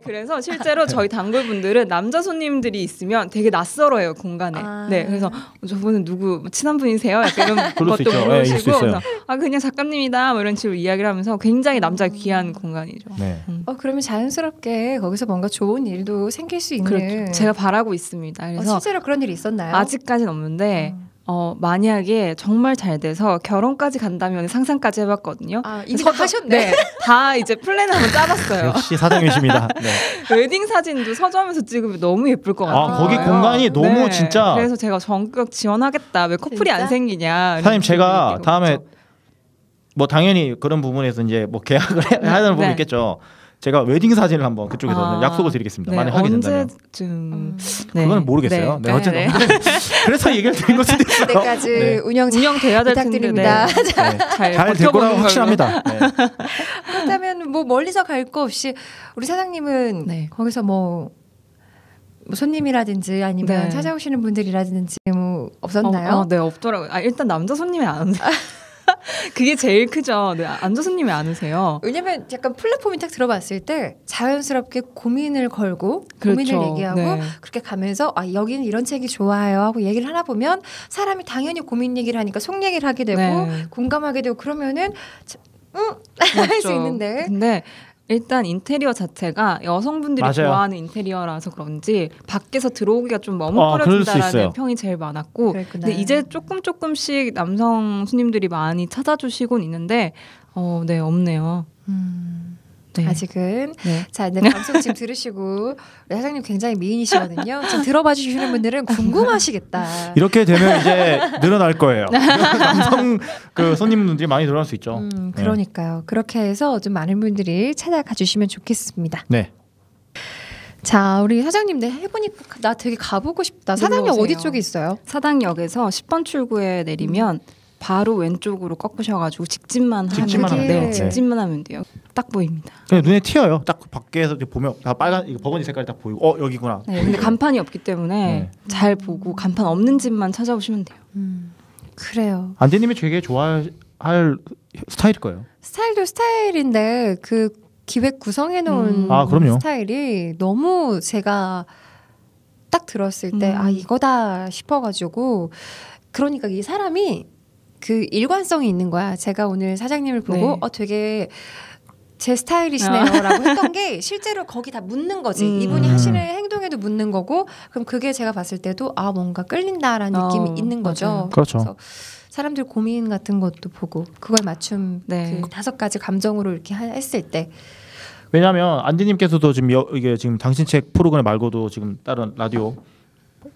그래서 실제로 저희 단골분들은 남자 손님들이 있으면 되게 낯설어요 공간에. 네, 그래서 저분은 누구 친한 분이세요? 약간 이런 것도 물으시고, 그래서 그냥 작가님이다 뭐 이런 식으로 이야기를 하면서 굉장히 남자 귀한 공간이죠. 네. 그러면 자연스럽게 거기서 뭔가 좋은 일도 생길 수 있는. 그렇죠. 제가 바라고 있습니다. 그래서 실제로 그런 일이 있었나요? 아직까지는 없는데. 만약에 정말 잘 돼서 결혼까지 간다면 상상까지 해봤거든요. 이미 다 하셨네. 네, 다 이제 플랜을 한번 짜봤어요. 역시 사장님이십니다. 네. 웨딩 사진도 서점에서 찍으면 너무 예쁠 것 같아요. 거기 공간이 너무 진짜. 그래서 제가 전격 지원하겠다. 왜 커플이 진짜? 안 생기냐. 사장님 제가 다음에 뭐 당연히 그런 부분에서 이제 뭐 계약을 해야 되는 부분이 있겠죠. 제가 웨딩 사진을 한번 그쪽에서 약속을 드리겠습니다. 만약 하게 된다면. 언제쯤? 그건 모르겠어요. 네, 어쨌든. 그래서 얘기를 드린 것일 수도 있어요. 그때까지 운영돼야 될 부탁드립니다. 잘 될 거라고 확신합니다. 그렇다면 뭐 멀리서 갈 거 없이 우리 사장님은 거기서 뭐 손님이라든지 아니면 찾아오시는 분들이라든지 뭐 없었나요? 네, 없더라고요. 일단 남자 손님이 안 오세요. 그게 제일 크죠. 네, 남자 손님이 안 오세요. 왜냐면 약간 플랫폼이 딱 들어봤을 때 자연스럽게 고민을 걸고 고민을 그렇죠. 얘기하고 그렇게 가면서 여기는 이런 책이 좋아요 하고 얘기를 하나 보면 사람이 당연히 고민 얘기를 하니까 속 얘기를 하게 되고 공감하게 되고 그러면은 할 수 있는데. 근데 일단 인테리어 자체가 여성분들이 맞아요. 좋아하는 인테리어라서 그런지 밖에서 들어오기가 좀 머뭇거려진다라는 평이 제일 많았고, 근데 이제 조금씩 남성 손님들이 많이 찾아주시곤 있는데 네, 없네요. 네. 아직은. 자, 네, 방송 지금 들으시고 우리 사장님 굉장히 미인이시거든요. 지금 들어봐 주시는 분들은 궁금하시겠다. 이렇게 되면 이제 늘어날 거예요. 남성 손님분들이 많이 늘어날 수 있죠. 그러니까요. 그렇게 해서 좀 많은 분들이 찾아가 주시면 좋겠습니다. 네. 자, 우리 사장님 해보니까 나 되게 가보고 싶다. 사당역 어디 쪽에 있어요? 사당역에서 10번 출구에 내리면 바로 왼쪽으로 꺾으셔가지고 직진만 하면 돼요. 딱 보입니다. 그냥 눈에 튀어요. 딱 밖에서 보면 다 빨간 버건디 색깔이 딱 보이고 여기구나. 네, 근데 간판이 없기 때문에 잘 보고 간판 없는 집만 찾아오시면 돼요. 그래요. 안대님이 되게 좋아할 스타일일 거예요. 스타일도 스타일인데 그 기획 구성해놓은 스타일이 너무 제가 딱 들었을 때 이거다 싶어가지고 그러니까 이 사람이 그 일관성이 있는 거야. 제가 오늘 사장님을 보고 되게 제 스타일이시네요라고 했던 게 실제로 거기 다 묻는 거지. 이분이 하시는 행동에도 묻는 거고 그럼 그게 제가 봤을 때도 뭔가 끌린다라는 느낌이 있는 거죠. 맞아요. 그렇죠. 그래서 사람들 고민 같은 것도 보고 그걸 맞춤 그 5가지 감정으로 이렇게 했을 때 왜냐하면 안디님께서도 지금 이게 지금 당신 책 프로그램 말고도 지금 다른 라디오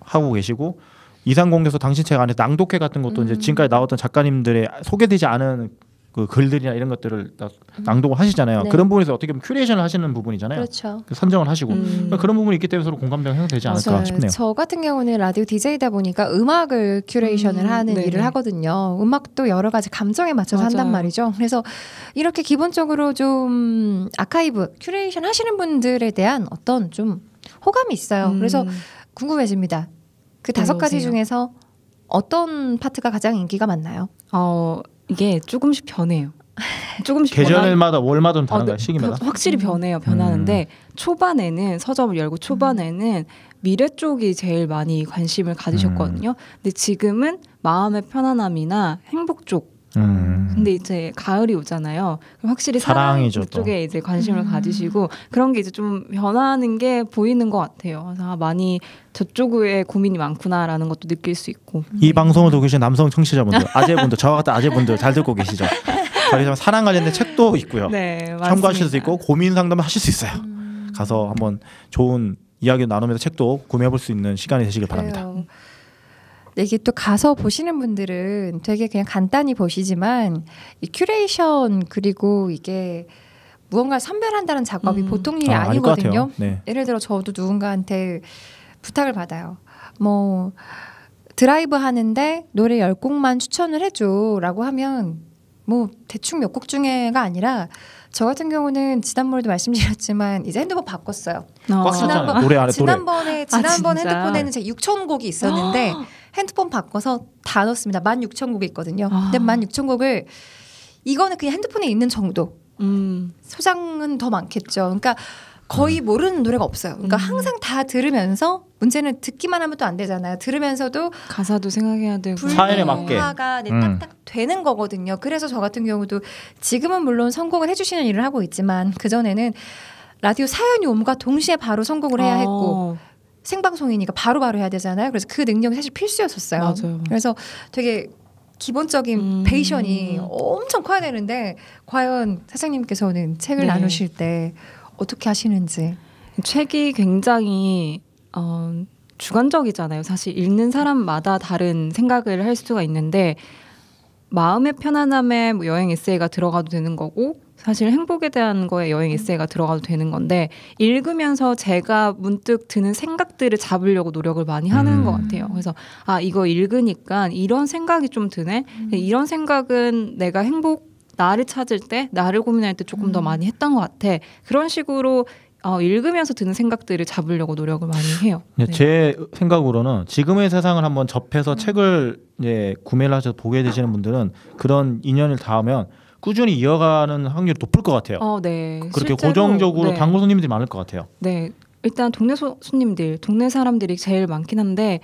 하고 계시고 이상공개서 당신 책 안에 낭독회 같은 것도 이제 지금까지 나왔던 작가님들의 소개되지 않은 그 글들이나 이런 것들을 낭독을 하시잖아요. 그런 부분에서 어떻게 보면 큐레이션을 하시는 부분이잖아요. 그렇죠. 선정을 하시고 그런 부분이 있기 때문에 서로 공감대가 형성되지 않을까 싶네요. 저 같은 경우는 라디오 DJ다 보니까 음악을 큐레이션을 하는 일을 하거든요. 음악도 여러 가지 감정에 맞춰서 한단 말이죠. 그래서 이렇게 기본적으로 좀 아카이브 큐레이션 하시는 분들에 대한 어떤 좀 호감이 있어요. 그래서 궁금해집니다. 그 5가지 중에서 어떤 파트가 가장 인기가 많나요? 이게 조금씩 변해요. 조금씩 계절마다 월마다 다른가요? 시기마다? 확실히 변하는데 초반에는 서점을 열고 초반에는 미래 쪽이 제일 많이 관심을 가지셨거든요. 근데 지금은 마음의 편안함이나 행복 쪽. 근데 이제 가을이 오잖아요. 그럼 확실히 사랑 쪽에 이제 관심을 가지시고 그런 게 이제 좀 변하는 게 보이는 것 같아요. 그래서 많이 저쪽에 고민이 많구나라는 것도 느낄 수 있고. 이 방송을 듣고 계신 남성 청취자분들, 아재분들, 저와 같은 아재분들 잘 듣고 계시죠? 저희 사랑 관련된 책도 있고요. 참고하실 수 있고 고민 상담을 하실 수 있어요. 가서 한번 좋은 이야기 나누면서 책도 구매해볼 수 있는 시간이 되시길 바랍니다. 이게 또 가서 보시는 분들은 되게 그냥 간단히 보시지만 이 큐레이션 그리고 이게 무언가를 선별한다는 작업이 보통 일이 아니거든요. 예를 들어 저도 누군가한테 부탁을 받아요. 뭐 드라이브 하는데 노래 10곡만 추천을 해줘라고 하면 뭐 대충 몇 곡 중에가 아니라 저 같은 경우는 지난번에도 말씀드렸지만 이제 핸드폰 바꿨어요. 지난번에 핸드폰에는 제 6,000곡이 있었는데 핸드폰 바꿔서 다 넣었습니다. 16,000곡이 있거든요. 근데 16,000곡을 이거는 그냥 핸드폰에 있는 정도. 소장은 더 많겠죠. 그러니까 거의 모르는 노래가 없어요. 그러니까 항상 다 들으면서 문제는 듣기만 하면 또 안 되잖아요. 들으면서도 가사도 생각해야 되고 사연에 맞게 분화가 딱딱 되는 거거든요. 그래서 저 같은 경우도 지금은 물론 선곡을 해주시는 일을 하고 있지만 그 전에는 라디오 사연이 옴과 동시에 바로 선곡을 해야 했고 생방송이니까 바로바로 해야 되잖아요. 그래서 그 능력이 사실 필수였었어요. 맞아요. 그래서 되게 기본적인 베이션이 엄청 커야 되는데 과연 사장님께서는 책을 나누실 때 어떻게 하시는지. 책이 굉장히 주관적이잖아요. 사실 읽는 사람마다 다른 생각을 할 수가 있는데 마음의 편안함에 뭐 여행 에세이가 들어가도 되는 거고 사실 행복에 대한 거에 여행 에세이가 들어가도 되는 건데 읽으면서 제가 문득 드는 생각들을 잡으려고 노력을 많이 하는 것 같아요. 그래서 이거 읽으니까 이런 생각이 좀 드네. 이런 생각은 내가 나를 찾을 때, 나를 고민할 때 조금 더 많이 했던 것 같아. 그런 식으로 읽으면서 드는 생각들을 잡으려고 노력을 많이 해요. 네. 제 생각으로는 지금의 세상을 한번 접해서 책을 이제 구매를 하셔서 보게 되시는 분들은 그런 인연을 닿으면 꾸준히 이어가는 확률이 높을 것 같아요. 네. 그렇게 실제로, 고정적으로 단골 손님들이 많을 것 같아요. 네. 일단 동네 손님들, 동네 사람들이 제일 많긴 한데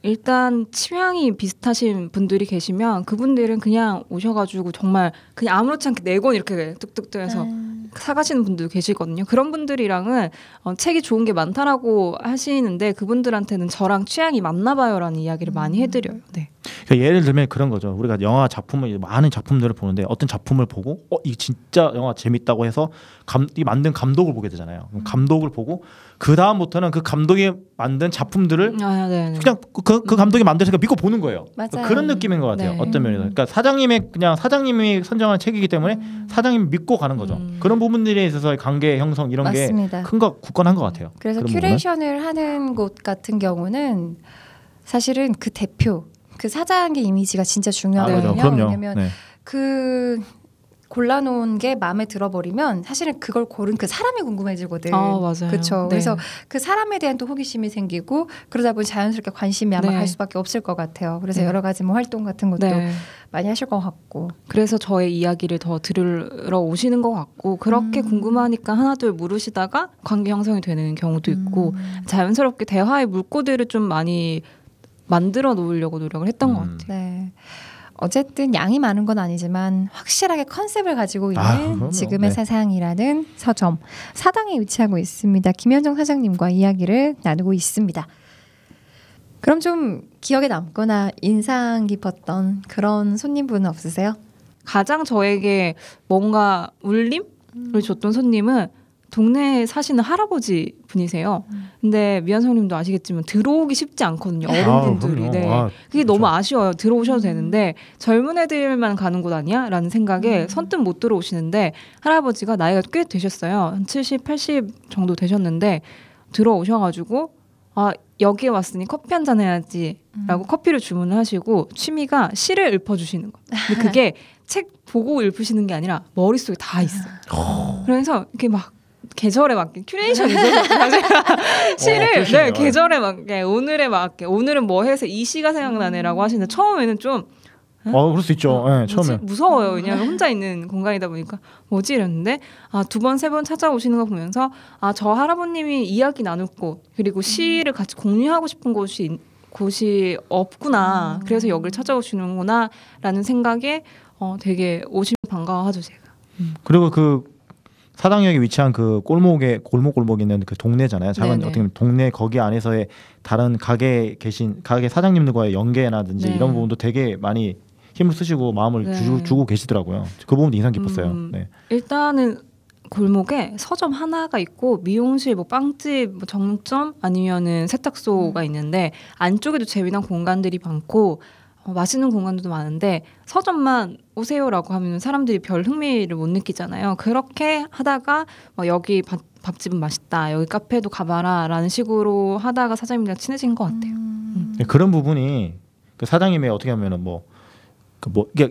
일단 취향이 비슷하신 분들이 계시면 그분들은 그냥 오셔가지고 정말 그냥 아무렇지 않게 4권 이렇게 뚝뚝뚝 해서 사가시는 분들도 계시거든요. 그런 분들이랑은 책이 좋은 게 많다라고 하시는데 그분들한테는 저랑 취향이 맞나 봐요라는 이야기를 많이 해드려요. 네. 그러니까 예를 들면 그런 거죠. 우리가 영화 작품을 많은 작품들을 보는데 어떤 작품을 보고 이 진짜 영화 재밌다고 해서 이 만든 감독을 보게 되잖아요. 감독을 보고 그 다음부터는 그 감독이 만든 작품들을 그냥 그 감독이 만드니까 믿고 보는 거예요. 맞아요. 그런 느낌인 것 같아요. 어떤 면에서. 그러니까 사장님이 선정한 책이기 때문에 사장님이 믿고 가는 거죠. 그런 부분들에 있어서 관계 형성 이런 맞습니다. 게 큰 거 굳건한 것 같아요. 그래서 큐레이션을 하는 곳 같은 경우는 사실은 그 대표, 그 사장의 이미지가 진짜 중요하거든요. 왜냐하면 그 골라놓은 게 마음에 들어버리면 사실은 그걸 고른 그 사람이 궁금해지거든. 맞아요. 그렇죠. 그래서 그 사람에 대한 또 호기심이 생기고 그러다 보니 자연스럽게 관심이 아마 갈 수밖에 없을 것 같아요. 그래서 여러 가지 뭐 활동 같은 것도 많이 하실 것 같고. 그래서 저의 이야기를 더 들으러 오시는 것 같고 그렇게 궁금하니까 하나둘 물으시다가 관계 형성이 되는 경우도 있고 자연스럽게 대화의 물꼬들을 좀 많이 만들어 놓으려고 노력을 했던 것 같아요. 네. 어쨌든 양이 많은 건 아니지만 확실하게 컨셉을 가지고 있는 지금의 세상이라는 서점 사당에 위치하고 있습니다. 김현정 사장님과 이야기를 나누고 있습니다. 그럼 좀 기억에 남거나 인상 깊었던 그런 손님분은 없으세요? 가장 저에게 뭔가 울림을 줬던 손님은 동네에 사시는 할아버지 분이세요. 근데 미안성님도 아시겠지만 들어오기 쉽지 않거든요. 어른분들이. 그게 너무 아쉬워요. 들어오셔도 되는데 젊은 애들만 가는 곳 아니야? 라는 생각에 선뜻 못 들어오시는데 할아버지가 나이가 꽤 되셨어요. 한 70, 80 정도 되셨는데 들어오셔가지고 여기에 왔으니 커피 한잔 해야지 라고 커피를 주문을 하시고 취미가 시를 읊어주시는 거예요. 근데 그게 책 보고 읊으시는 게 아니라 머릿속에 다 있어요. 그래서 이렇게 막 계절에 맞게 큐레이션이죠. 시를 계절에 맞게 오늘에 맞게 오늘은 뭐 해서 이 시가 생각나네라고 하시는데 처음에는 좀 그럴 수 있죠. 처음에 무서워요. 왜냐하면 혼자 있는 공간이다 보니까 뭐지 이랬는데 2번, 3번 찾아오시는 거 보면서 저 할아버님이 이야기 나눌 곳 그리고 시를 같이 공유하고 싶은 곳이 없구나. 그래서 여기를 찾아오시는구나 라는 생각에 되게 오시면 반가워하죠 제가. 그리고 그 사당역에 위치한 그 골목 있는 그 동네잖아요. 작은 어떻게 보면 동네 거기 안에서의 다른 가게 사장님들과의 연계라든지 이런 부분도 되게 많이 힘을 쓰시고 마음을 주고 계시더라고요. 그 부분도 인상 깊었어요. 일단은 골목에 서점 하나가 있고 미용실, 뭐 빵집, 뭐 정점 아니면은 세탁소가 있는데 안쪽에도 재미난 공간들이 많고 맛있는 공간도 많은데 서점만 오세요라고 하면 사람들이 별 흥미를 못 느끼잖아요. 그렇게 하다가 여기 밥집은 맛있다, 여기 카페도 가봐라 라는 식으로 하다가 사장님이랑 친해진 것 같아요. 그런 부분이 그 사장님의 어떻게 하면은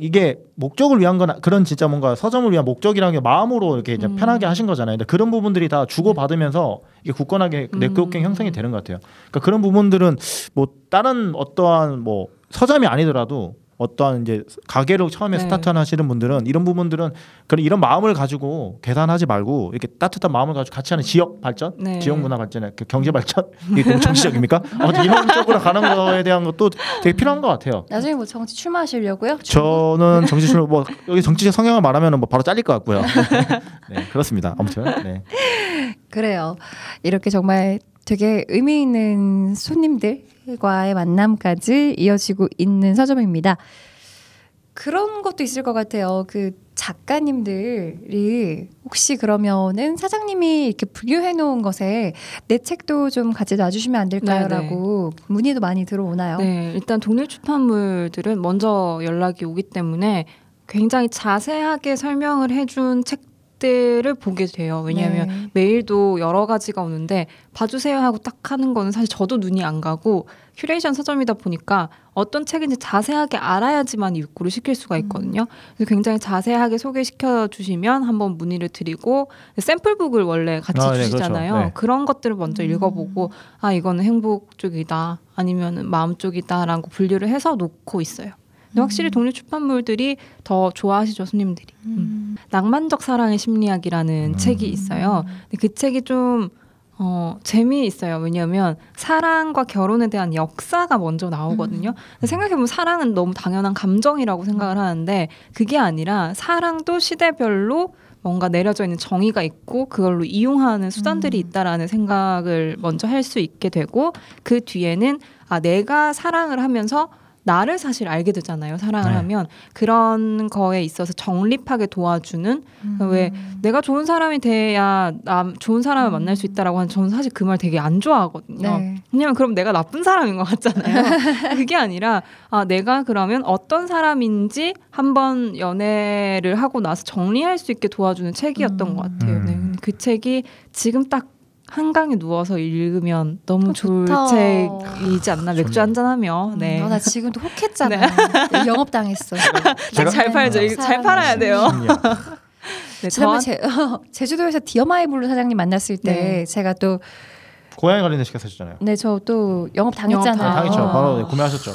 이게 목적을 위한 건 그런 진짜 뭔가 서점을 위한 목적이라는 게 마음으로 이렇게 이제 편하게 하신 거잖아요. 근데 그런 부분들이 다 주고 받으면서 이게 굳건하게 네트워킹 형성이 되는 것 같아요. 그러니까 그런 부분들은 뭐 다른 어떠한 뭐 서점이 아니더라도 어떠한 이제 가게로 처음에 네. 스타트하시는 분들은 이런 부분들은 그런 이런 마음을 가지고 계산하지 말고 이렇게 따뜻한 마음을 가지고 같이 하는 지역 발전, 네. 지역 문화 발전에 그 경제 발전 이게 너무 정치적입니까? 아무튼 이런 쪽으로 가는 거에 대한 것도 되게 필요한 것 같아요. 나중에 뭐 정치 출마하시려고요? 저는 정치 출마 뭐 여기 정치적 성향을 말하면 뭐 바로 잘릴 것 같고요. 네, 그렇습니다. 아무튼 네. 그래요. 이렇게 정말 되게 의미 있는 손님들과의 만남까지 이어지고 있는 서점입니다. 그런 것도 있을 것 같아요. 그 작가님들이 혹시 그러면은 사장님이 이렇게 분류해 놓은 것에 내 책도 좀 같이 놔주시면 안 될까요?라고 문의도 많이 들어오나요? 네, 일단 독립 출판물들은 먼저 연락이 오기 때문에 굉장히 자세하게 설명을 해준 책들을 보게 돼요. 왜냐하면 네. 메일도 여러 가지가 오는데 봐주세요 하고 딱 하는 거는 사실 저도 눈이 안 가고 큐레이션 서점이다 보니까 어떤 책인지 자세하게 알아야지만 입고를 시킬 수가 있거든요. 그래서 굉장히 자세하게 소개시켜 주시면 한번 문의를 드리고 샘플북을 원래 같이 네, 주시잖아요. 그렇죠. 네. 그런 것들을 먼저 읽어보고 아 이거는 행복 쪽이다 아니면 마음 쪽이다라고 분류를 해서 놓고 있어요. 근데 확실히 독립 출판물들이 더 좋아하시죠 손님들이. 낭만적 사랑의 심리학이라는 책이 있어요. 근데 그 책이 좀 재미있어요. 왜냐하면 사랑과 결혼에 대한 역사가 먼저 나오거든요. 근데 생각해보면 사랑은 너무 당연한 감정이라고 생각을 하는데 그게 아니라 사랑도 시대별로 뭔가 내려져 있는 정의가 있고 그걸로 이용하는 수단들이 있다라는 생각을 먼저 할 수 있게 되고 그 뒤에는 아 내가 사랑을 하면서 나를 사실 알게 되잖아요. 사랑을 네. 하면 그런 거에 있어서 정립하게 도와주는 왜 내가 좋은 사람이 돼야 나 좋은 사람을 만날 수 있다라고 하는 저는 사실 그 말 되게 안 좋아하거든요. 네. 왜냐면 그럼 내가 나쁜 사람인 것 같잖아요. 그게 아니라 아 내가 그러면 어떤 사람인지 한번 연애를 하고 나서 정리할 수 있게 도와주는 책이었던 것 같아요. 네. 근데 그 책이 지금 딱 한강에 누워서 읽으면 너무 좋을 좋다. 책이지 않나 맥주 한잔하며 네. 나 지금도 혹했잖아. 영업당했어. 잘 팔죠. 이거 잘 팔아야 돼요. 네, 지난번 제주도에서 디어마이블루 사장님 만났을 때 네. 제가 또 고양이 관련된 책 사셨잖아요. 네, 저 또 영업 당했잖아요. 영업 당했죠. 바로 네, 구매하셨죠.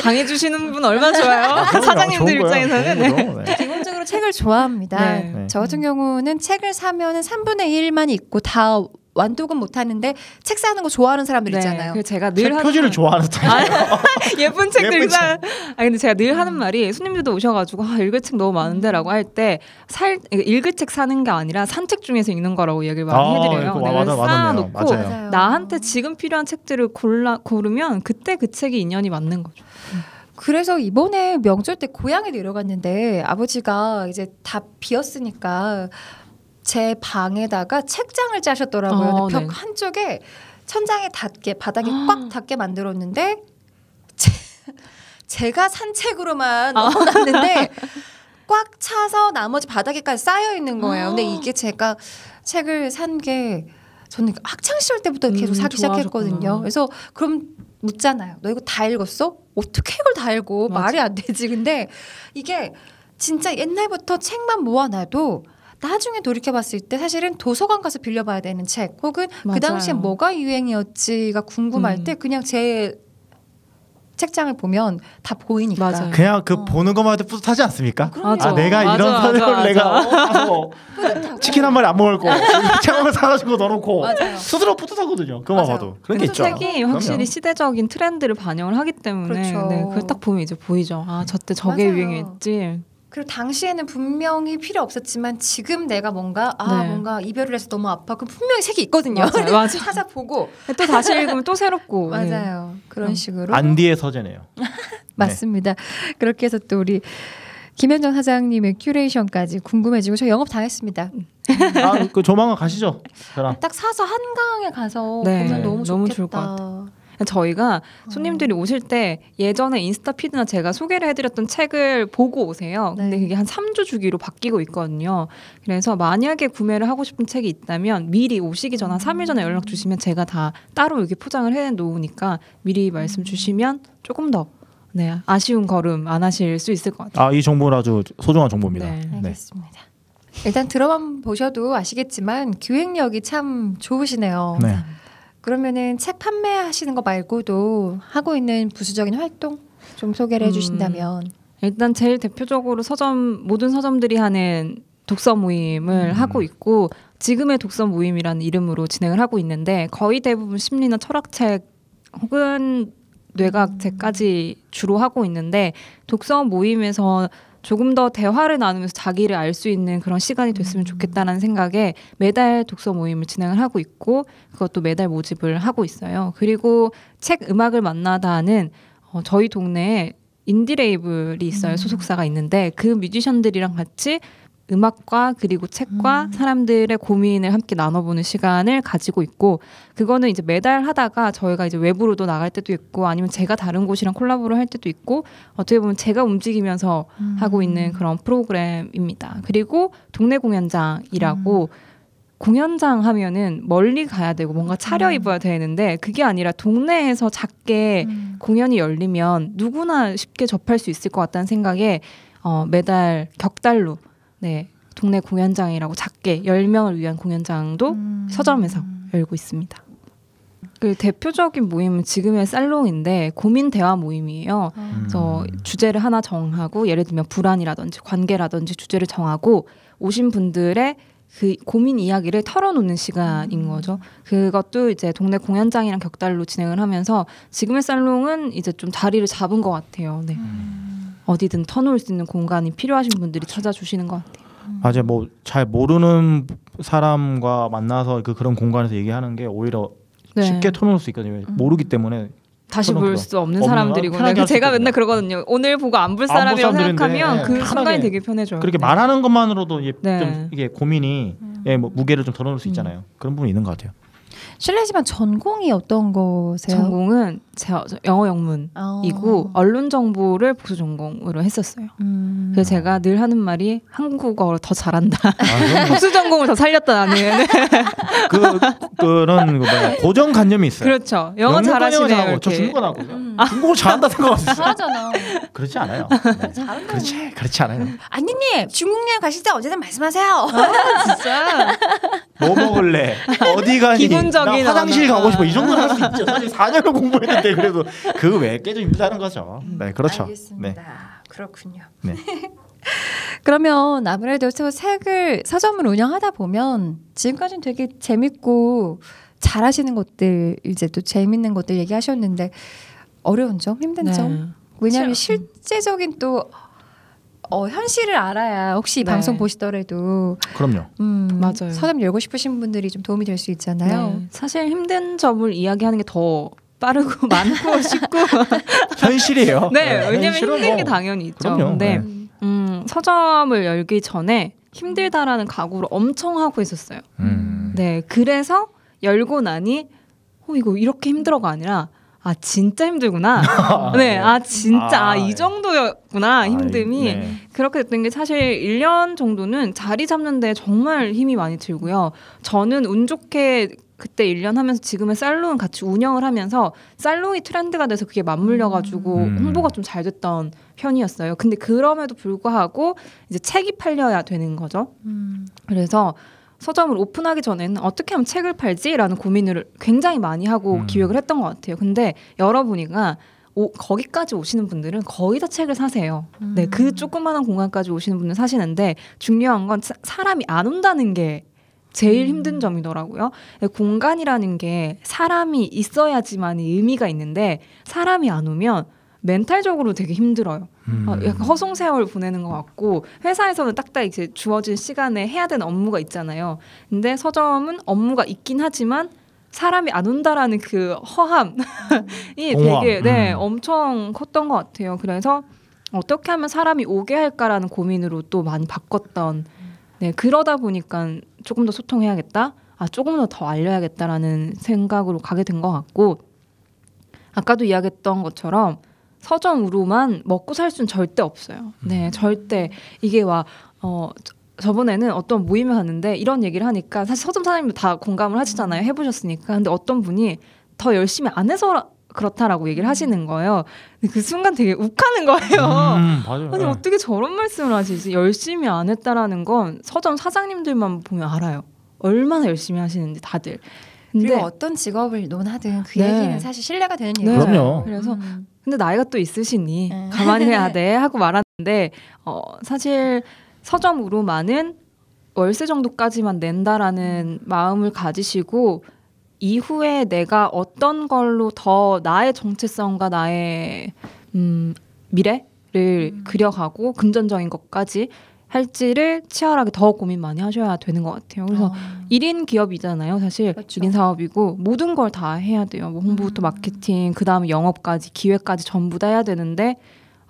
당해주시는 분 얼마나 좋아요. 사장님들 입장에서는. 네. 기본적으로 책을 좋아합니다. 네. 저 같은 경우는 책을 사면은 3분의 1만 읽고 다 완독은 못하는데 책 사는 거 좋아하는 사람들 있잖아요. 그래서 제가 늘 하는 표지를 좋아하는 스타일이에요. 예쁜 책들 예쁜 사. 근데 제가 늘 하는 말이 손님들도 오셔가지고 읽을 책 너무 많은데라고 할 때 읽을 책 사는 게 아니라 산 책 중에서 읽는 거라고 얘기를 많이 해드려요. 내가 쌓아놓고 맞아요. 나한테 지금 필요한 책들을 고르면 그때 그 책이 인연이 맞는 거죠. 그래서 이번에 명절 때 고향에 내려갔는데 아버지가 이제 다 비었으니까 제 방에다가 책장을 짜셨더라고요. 벽 네. 한쪽에 천장에 닿게 바닥에 꽉 닿게 만들었는데 제가 산 책으로만 넣어놨는데 꽉 차서 나머지 바닥에까지 쌓여 있는 거예요. 근데 이게 제가 책을 산 게 저는 학창 시절 때부터 계속 사기 시작했거든요. 그래서 그럼 묻잖아요. 너 이거 다 읽었어? 어떻게 이걸 다 읽어? 맞아. 말이 안 되지. 근데 이게 진짜 옛날부터 책만 모아놔도 나중에 돌이켜봤을 때 사실은 도서관 가서 빌려봐야 되는 책 혹은 맞아요. 그 당시에 뭐가 유행이었지가 궁금할 때 그냥 제 책장을 보면 다 보이니까. 맞아요. 그냥 그 보는 것만 해도 뿌듯하지 않습니까? 맞아. 아 내가 맞아, 이런 맞아, 사람을 맞아. 내가 가서 치킨 한 마리 안 먹을 거 책을 사가지고 넣어놓고 맞아요. 스스로 뿌듯하거든요. 그만 맞아요. 봐도 그런 게 근데 있죠. 책이 확실히 그럼요. 시대적인 트렌드를 반영을 하기 때문에 그렇죠. 네, 그걸 딱 보면 이제 보이죠. 아 저때 저게 맞아요. 유행했지. 그리고 당시에는 분명히 필요 없었지만 지금 내가 뭔가 네. 뭔가 이별을 해서 너무 아파. 그럼 분명히 책이 있거든요. 맞아요. 맞아. 찾아보고 또 다시 읽으면 또 새롭고. 네. 맞아요. 그런 식으로 안디의 서재네요. 맞습니다. 그렇게 해서 또 우리 김현정 사장님의 큐레이션까지 궁금해지고 저 영업 당했습니다. 그 조만간 가시죠. 저랑. 딱 사서 한강에 가서 네. 보면 너무 너무 좋겠다. 좋을 것 저희가 손님들이 오실 때 예전에 인스타 피드나 제가 소개를 해드렸던 책을 보고 오세요. 근데 네. 그게 한 3주 주기로 바뀌고 있거든요. 그래서 만약에 구매를 하고 싶은 책이 있다면 미리 오시기 전 한 3일 전에 연락 주시면 제가 다 따로 이렇게 포장을 해 놓으니까 미리 말씀 주시면 조금 더 아쉬운 걸음 안 하실 수 있을 것 같아요. 이 정보는 아주 소중한 정보입니다. 네. 알겠습니다. 일단 들어만 보셔도 아시겠지만 기획력이 참 좋으시네요. 네. 그러면은 책 판매하시는 거 말고도 하고 있는 부수적인 활동? 좀 소개를 해주신다면. 일단 제일 대표적으로 모든 서점들이 하는 독서 모임을 하고 있고 지금의 독서 모임이라는 이름으로 진행을 하고 있는데 거의 대부분 심리나 철학책 혹은 뇌과학책까지 주로 하고 있는데 독서 모임에서 조금 더 대화를 나누면서 자기를 알 수 있는 그런 시간이 됐으면 좋겠다는 생각에 매달 독서 모임을 진행을 하고 있고 그것도 매달 모집을 하고 있어요. 그리고 책 음악을 만나다는 저희 동네에 인디 레이블이 있어요. 소속사가 있는데 그 뮤지션들이랑 같이 음악과 그리고 책과 사람들의 고민을 함께 나눠보는 시간을 가지고 있고 그거는 이제 매달 하다가 저희가 이제 외부로도 나갈 때도 있고 아니면 제가 다른 곳이랑 콜라보를 할 때도 있고 어떻게 보면 제가 움직이면서 하고 있는 그런 프로그램입니다. 그리고 동네 공연장이라고 공연장 하면은 멀리 가야 되고 뭔가 차려입어야 되는데 그게 아니라 동네에서 작게 공연이 열리면 누구나 쉽게 접할 수 있을 것 같다는 생각에 매달 격달로 네, 동네 공연장이라고 작게 10명을 위한 공연장도 서점에서 열고 있습니다. 그 대표적인 모임은 지금의 살롱인데 고민 대화 모임이에요. 그래서 주제를 하나 정하고 예를 들면 불안이라든지 관계라든지 주제를 정하고 오신 분들의 그 고민 이야기를 털어놓는 시간인 거죠. 그것도 이제 동네 공연장이랑 격달로 진행을 하면서 지금의 살롱은 이제 좀 자리를 잡은 것 같아요. 네. 어디든 터놓을 수 있는 공간이 필요하신 분들이 찾아주시는 것 같아요. 맞아요. 뭐 잘 모르는 사람과 만나서 그런 공간에서 얘기하는 게 오히려 쉽게 터놓을 수 있거든요. 모르기 때문에 다시 볼 수 없는 사람들이고 제가 맨날 그러거든요. 오늘 보고 안 볼 사람이라고 생각하면 그 순간이 되게 편해져요. 그렇게 말하는 것만으로도 좀 이게 고민이 뭐 무게를 좀 덜어놓을 수 있잖아요. 그런 부분이 있는 것 같아요. 실례지만 전공이 어떤 거세요? 전공은 영어 영문이고 언론 정보를 보수 전공으로 했었어요. 그래서 제가 늘 하는 말이 한국어를 더 잘한다. 보수 전공을 더 살렸다 나는. 그런 고정관념이 있어요. 그렇죠. 영어 잘하시네요. 저 중국어하고 중국어 잘한다 생각하셨어요. 잘하잖아. 그렇지 않아요. 네. 그렇지 않아요. 안니님 중국 여행 가실 때 언제든 말씀하세요. 진짜. 뭐 먹을래? 어디 가니? 기본적인 나 화장실 가고 싶어. 이 정도는 할 수 있죠. 사실 4년을 공부했는데 그래도 그 외에 꽤 좀 힘들다는 거죠. 네, 그렇죠. 알겠습니다. 네. 그렇군요. 네. 그러면 아무래도 서점을 운영하다 보면 지금까지는 되게 재밌고 잘하시는 것들 이제 또 재밌는 것들 얘기하셨는데 어려운 점, 힘든 점? 왜냐하면 실제적인 또 현실을 알아야 혹시 방송 보시더라도 그럼요. 맞아요. 서점 열고 싶으신 분들이 좀 도움이 될 수 있잖아요. 네. 사실 힘든 점을 이야기하는 게 더 빠르고 많고 쉽고 현실이에요. 네, 왜냐면 힘든 게 당연히 있죠. 그럼요. 근데 서점을 열기 전에 힘들다라는 각오를 엄청 하고 있었어요. 네, 그래서 열고 나니 이거 이렇게 힘들어가 아니라 진짜 힘들구나. 네, 진짜 이 정도였구나 힘듦이. 네. 그렇게 됐던 게 사실 1년 정도는 자리 잡는 데 정말 힘이 많이 들고요. 저는 운 좋게 그때 1년 하면서 지금의 살롱 같이 운영을 하면서 살롱이 트렌드가 돼서 그게 맞물려가지고 홍보가 좀 잘 됐던 편이었어요. 근데 그럼에도 불구하고 이제 책이 팔려야 되는 거죠. 그래서 서점을 오픈하기 전에는 어떻게 하면 책을 팔지라는 고민을 굉장히 많이 하고 기획을 했던 것 같아요. 근데 여러분이가 거기까지 오시는 분들은 거의 다 책을 사세요. 네, 그 조그마한 공간까지 오시는 분들 사시는데 중요한 건 사람이 안 온다는 게 제일 힘든 점이더라고요. 공간이라는 게 사람이 있어야지만 의미가 있는데 사람이 안 오면 멘탈적으로 되게 힘들어요. 약간 허송세월 보내는 것 같고 회사에서는 딱딱 이제 주어진 시간에 해야 되는 업무가 있잖아요. 근데 서점은 업무가 있긴 하지만 사람이 안 온다라는 그 허함이 되게 엄청 컸던 것 같아요. 그래서 어떻게 하면 사람이 오게 할까라는 고민으로 또 많이 바꿨던 그러다 보니까 조금 더 소통해야겠다. 조금 더 알려야겠다라는 생각으로 가게 된 것 같고 아까도 이야기했던 것처럼 서점으로만 먹고 살 수는 절대 없어요. 네, 절대. 이게 저번에는 어떤 모임에 갔는데 이런 얘기를 하니까 사실 서점 사장님도 다 공감을 하시잖아요. 해보셨으니까. 근데 어떤 분이 더 열심히 안 해서 그렇다라고 얘기를 하시는 거예요. 근데 그 순간 되게 욱하는 거예요. 맞아요. 아니 어떻게 저런 말씀을 하시지? 열심히 안 했다라는 건 서점 사장님들만 보면 알아요. 얼마나 열심히 하시는지 다들. 근데 그리고 어떤 직업을 논하든 그 얘기는 사실 신뢰가 되는 얘기죠. 그럼요. 그래서 근데 나이가 또 있으시니 가만히 해야 돼 하고 말하는데 사실 서점으로만은 월세 정도까지만 낸다라는 마음을 가지시고 이후에 내가 어떤 걸로 더 나의 정체성과 나의 미래를 그려가고 금전적인 것까지 할지를 치열하게 더 고민 많이 하셔야 되는 것 같아요. 그래서 1인 기업이잖아요. 사실 그렇죠. 1인 사업이고 모든 걸 다 해야 돼요. 뭐 홍보부터 마케팅, 그다음에 영업까지, 기획까지 전부 다 해야 되는데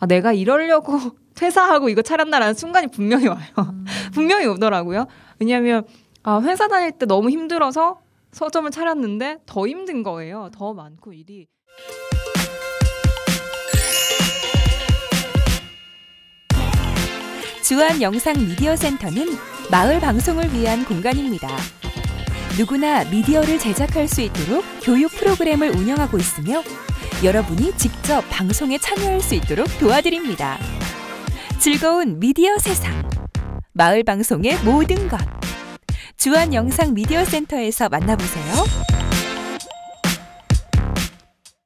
내가 이러려고 퇴사하고 이거 차렸나라는 순간이 분명히 와요. 분명히 오더라고요. 왜냐하면 회사 다닐 때 너무 힘들어서 서점을 차렸는데 더 힘든 거예요. 더 많고 일이. 주한 영상 미디어 센터는 마을 방송을 위한 공간입니다. 누구나 미디어를 제작할 수 있도록 교육 프로그램을 운영하고 있으며 여러분이 직접 방송에 참여할 수 있도록 도와드립니다. 즐거운 미디어 세상, 마을 방송의 모든 것. 주한 영상 미디어 센터에서 만나보세요.